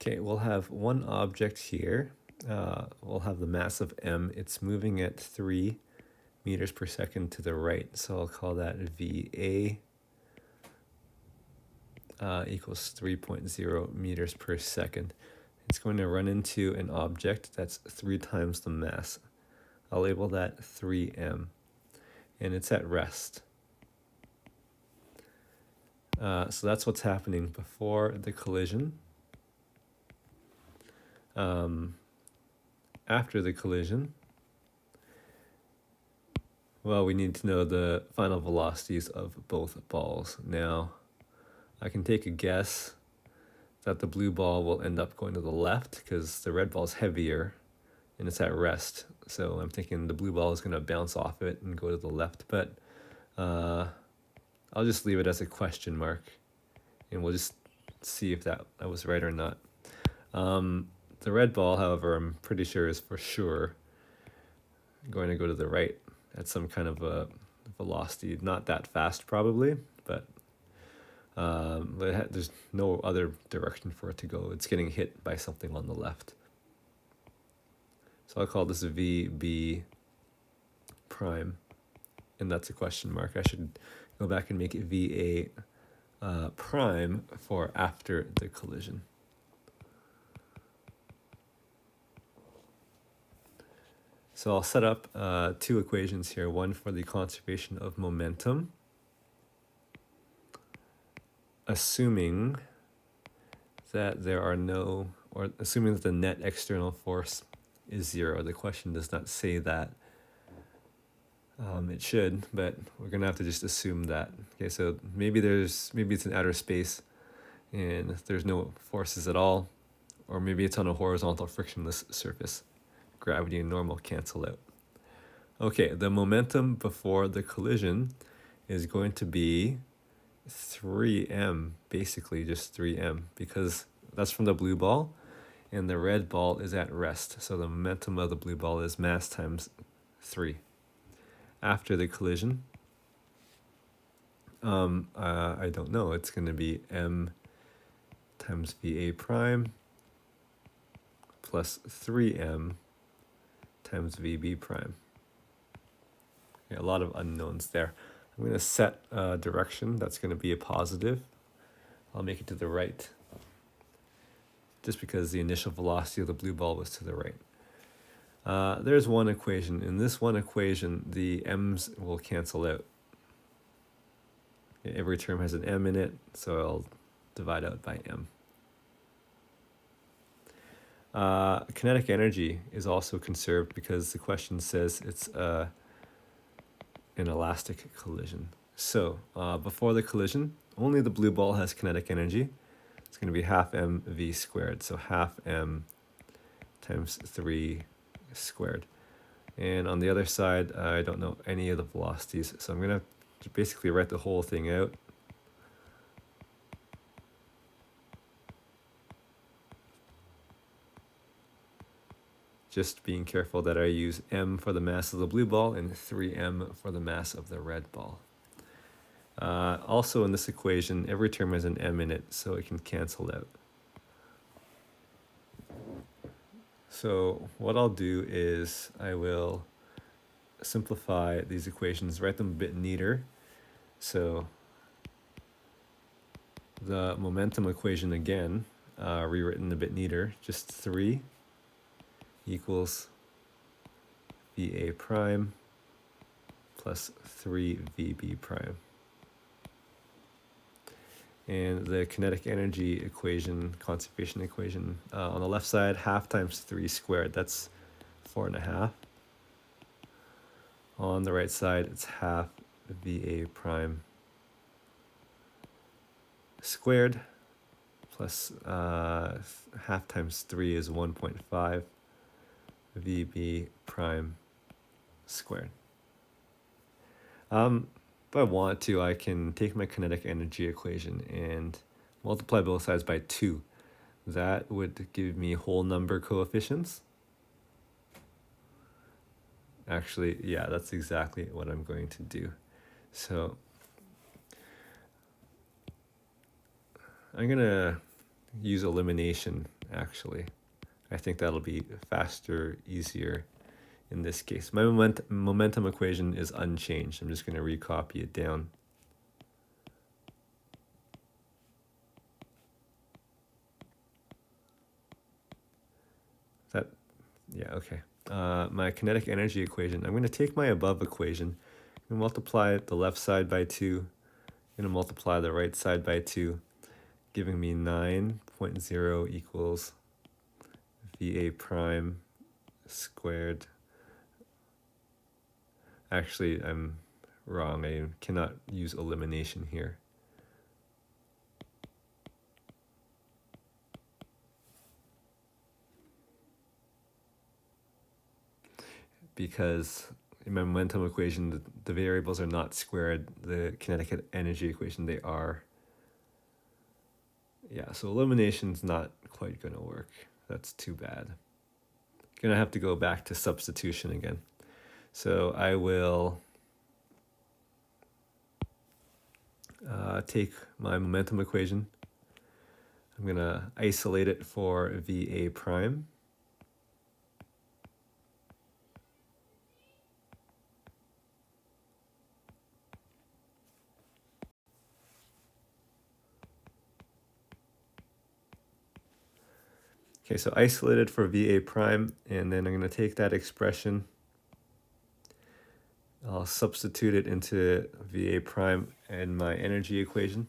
Okay, we'll have one object here. We'll have the mass of m. It's moving at 3 meters per second to the right. So I'll call that VA equals 3.0 meters per second. It's going to run into an object that's 3 times the mass. I'll label that 3m, and it's at rest. So that's what's happening before the collision. After the collision, well, we need to know the final velocities of both balls. Now, I can take a guess that the blue ball will end up going to the left because the red ball is heavier and it's at rest. So I'm thinking the blue ball is going to bounce off it and go to the left, but I'll just leave it as a question mark and we'll just see if that was right or not. The red ball, however, I'm pretty sure is for sure going to go to the right at some kind of a velocity. Not that fast probably, but there's no other direction for it to go. It's getting hit by something on the left. So I'll call this VB prime, and that's a question mark. I should go back and make it VA prime for after the collision. So I'll set up two equations here, one for the conservation of momentum, assuming that there are no, or assuming that the net external force is 0. The question does not say that. It should, but we're gonna have to just assume that. Okay, so maybe it's in outer space and there's no forces at all, or maybe it's on a horizontal frictionless surface. Gravity and normal cancel out. Okay, the momentum before the collision is going to be 3m, basically just 3m, because that's from the blue ball and the red ball is at rest. So the momentum of the blue ball is mass times 3. After the collision, I don't know, it's going to be m times VA prime plus 3m times VB prime. Okay, a lot of unknowns there. I'm going to set a direction that's going to be a positive. I'll make it to the right, just because the initial velocity of the blue ball was to the right. There's one equation. In this one equation, the m's will cancel out. Every term has an m in it, so I'll divide out by m. Kinetic energy is also conserved because the question says it's an elastic collision. So before the collision, only the blue ball has kinetic energy. It's going to be half mv squared, so half m times 3 squared. And on the other side, I don't know any of the velocities, so I'm going to basically write the whole thing out. Just being careful that I use m for the mass of the blue ball and 3m for the mass of the red ball. Also in this equation, every term has an m in it, so it can cancel out. So what I'll do is I will simplify these equations, write them a bit neater. So the momentum equation again, rewritten a bit neater, just 3 equals VA prime plus 3 VB prime. And the kinetic energy equation, conservation equation, on the left side, half times 3 squared, that's 4.5. On the right side, it's half VA prime squared plus half times 3 is 1.5 VB prime squared. If I want to, I can take my kinetic energy equation and multiply both sides by 2. That would give me whole number coefficients. Actually, yeah, that's exactly what I'm going to do. So I'm going to use elimination, actually. I think that'll be faster, easier in this case. My momentum equation is unchanged. I'm just going to recopy it down. That, yeah, okay. My kinetic energy equation, I'm going to take my above equation and multiply the left side by 2. I'm going to multiply the right side by 2, giving me 9.0 equals VA prime squared. Actually, I'm wrong. I cannot use elimination here. Because in my momentum equation, the variables are not squared. The kinetic energy equation, they are. Yeah, so elimination's not quite going to work. That's too bad. Going to have to go back to substitution again. So I will take my momentum equation. I'm going to isolate it for VA prime. Okay, so isolated for VA prime, and then I'm going to take that expression. I'll substitute it into VA prime and my energy equation.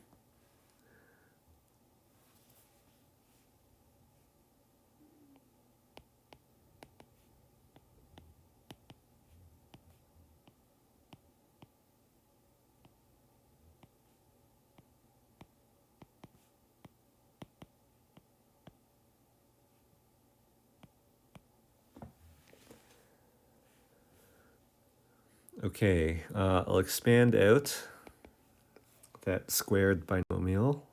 Okay, I'll expand out that squared binomial.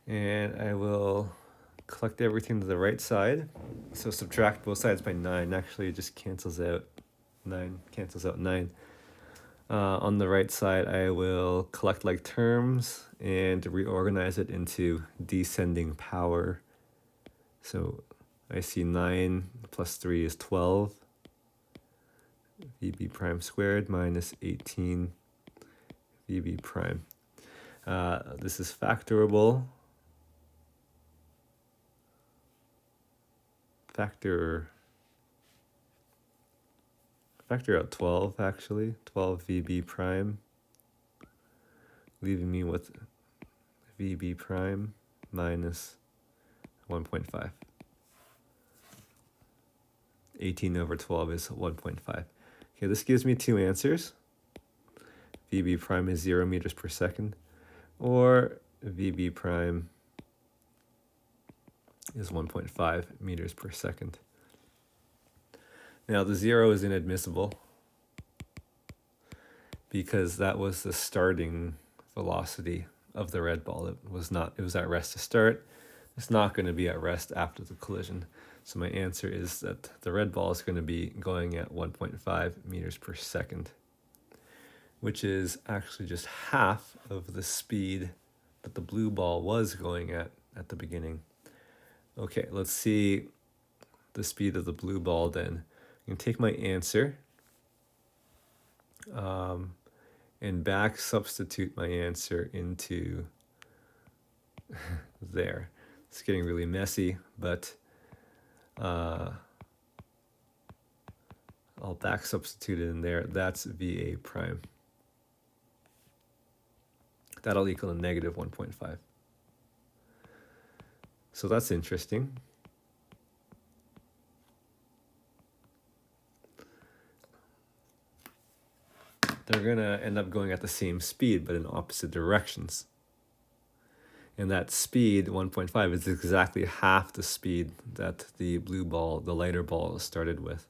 And I will collect everything to the right side. So subtract both sides by 9. Actually, it just cancels out 9. Cancels out 9. On the right side, I will collect like terms and reorganize it into descending power. So I see 9 plus 3 is 12. VB prime squared minus 18 VB prime. This is factorable. Factor out 12, actually. 12 VB prime, leaving me with VB prime minus 1.5. 18 over 12 is 1.5. Okay, this gives me two answers. VB prime is 0 meters per second, or VB prime is 1.5 meters per second. Now the 0 is inadmissible because that was the starting velocity of the red ball. It was at rest to start. It's not going to be at rest after the collision. So my answer is that the red ball is going to be going at 1.5 meters per second, which is actually just half of the speed that the blue ball was going at the beginning. Okay, let's see the speed of the blue ball then. I'm going to take my answer and back substitute my answer into there. It's getting really messy, but I'll back substitute it in there. That's VA prime. That'll equal a negative 1.5. So that's interesting. They're going to end up going at the same speed, but in opposite directions. And that speed, 1.5, is exactly half the speed that the blue ball, the lighter ball, started with.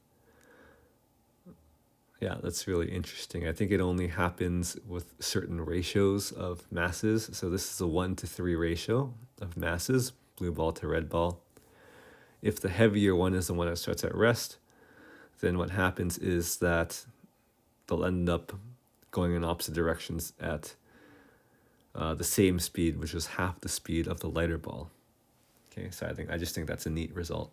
Yeah, that's really interesting. I think it only happens with certain ratios of masses. So this is a 1 to 3 ratio of masses, blue ball to red ball. If the heavier one is the one that starts at rest, then what happens is that they'll end up going in opposite directions at the same speed, which is half the speed of the lighter ball. Okay, so I just think that's a neat result.